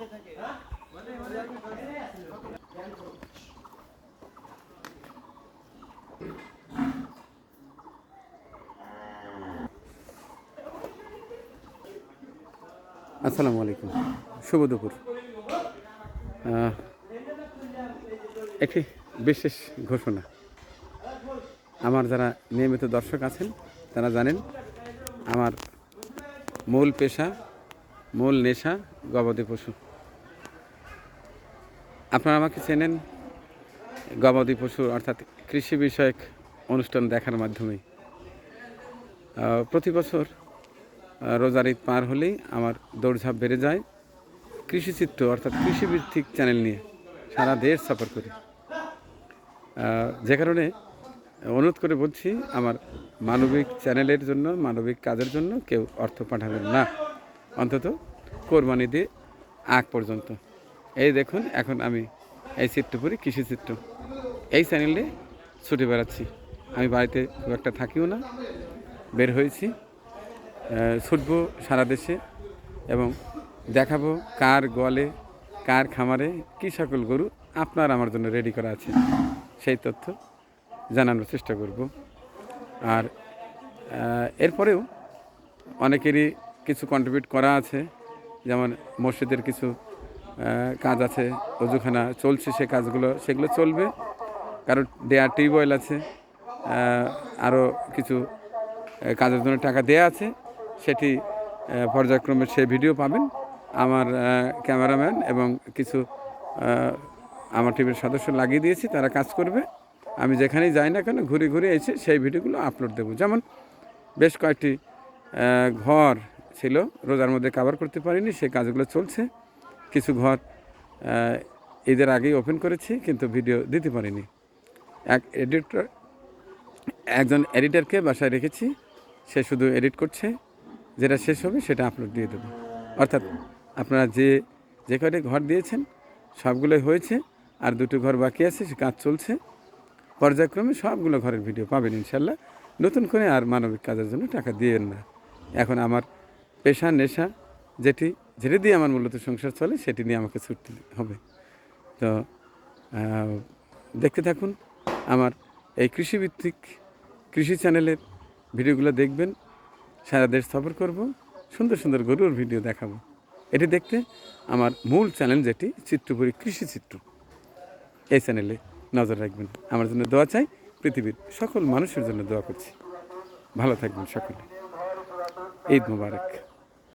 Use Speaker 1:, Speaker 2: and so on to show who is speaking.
Speaker 1: আসসালামু আলাইকুম, শুভ দুপুর। একটি বিশেষ ঘোষণা। আমার যারা নিয়মিত দর্শক আছেন তারা জানেন আমার মূল পেশা, মূল নেশা গবাদি পশু। আপনারা আমাকে চেনেন গবাদি পশু অর্থাৎ কৃষি বিষয়ক অনুষ্ঠান দেখার মাধ্যমে। প্রতি বছর রোজার ঈদ পার হলেই আমার দৌড়ঝাঁপ বেড়ে যায় কৃষিচিত্র অর্থাৎ কৃষিভিত্তিক চ্যানেল নিয়ে সারা দেশ সফর করি। যে কারণে অনুরোধ করে বলছি, আমার মানবিক চ্যানেলের জন্য, মানবিক কাজের জন্য কেউ অর্থ পাঠাবেন না, অন্তত কোরবানি দিয়ে আগ পর্যন্ত। এই দেখুন, এখন আমি এই চিত্রপুরি কৃষিচিত্র এই চ্যানেলে ছুটে বেড়াচ্ছি। আমি বাড়িতে খুব একটা থাকিও না, বের হয়েছি, ছুটবো সারা দেশে এবং দেখাবো কার গোয়ালে, কার খামারে কী সকল গরু আপনার আমার জন্য রেডি করা আছে, সেই তথ্য জানানোর চেষ্টা করব। আর এরপরেও অনেকেরই কিছু কন্ট্রিবিউট করা আছে, যেমন মসজিদের কিছু কাজ আছে, অজুখানা চলছে, সে কাজগুলো সেগুলো চলবে, কারণ দেয়ার টিউবওয়েল আছে, আরও কিছু কাজের জন্য টাকা দেয়া আছে, সেটি পর্যায়ক্রমে সে ভিডিও পাবেন। আমার ক্যামেরাম্যান এবং কিছু আমার টিভির সদস্য লাগিয়ে দিয়েছি, তারা কাজ করবে। আমি যেখানেই যাই না কেন ঘুরে ঘুরে এসে সেই ভিডিওগুলো আপলোড দেবো। যেমন বেশ কয়েকটি ঘর ছিল রোজার মধ্যে কভার করতে পারিনি, সেই কাজগুলো চলছে। কিছু ঘর ঈদের আগেই ওপেন করেছি, কিন্তু ভিডিও দিতে পারিনি। একজন এডিটরকে বাসায় রেখেছি, সে শুধু এডিট করছে, যেটা শেষ হবে সেটা আপলোড দিয়ে দেবো। অর্থাৎ আপনারা যে কয়টি ঘর দিয়েছেন সবগুলোই হয়েছে, আর দুটো ঘর বাকি আছে, সে কাজ চলছে। পর্যায়ক্রমে সবগুলো ঘরের ভিডিও পাবেন ইনশাল্লাহ। নতুন করে আর মানবিক কাজের জন্য টাকা দিয়েন না। এখন আমার পেশা, নেশা যেটি দিয়ে আমার মূলত সংসার চলে, সেটি নিয়ে আমাকে ছুটতে হবে। তো দেখতে থাকুন আমার এই কৃষিভিত্তিক কৃষি চ্যানেলের ভিডিওগুলো দেখবেন। সারা দেশ সফর করব, সুন্দর সুন্দর গরুর ভিডিও দেখাবো। এটি দেখতে আমার মূল চ্যানেল, যেটি চিত্রপুরী কৃষিচিত্র, এই চ্যানেলে নজর রাখবেন। আমার জন্য দোয়া চাই, পৃথিবীর সকল মানুষের জন্য দোয়া করছি। ভালো থাকবেন সকলে। ঈদ মোবারক।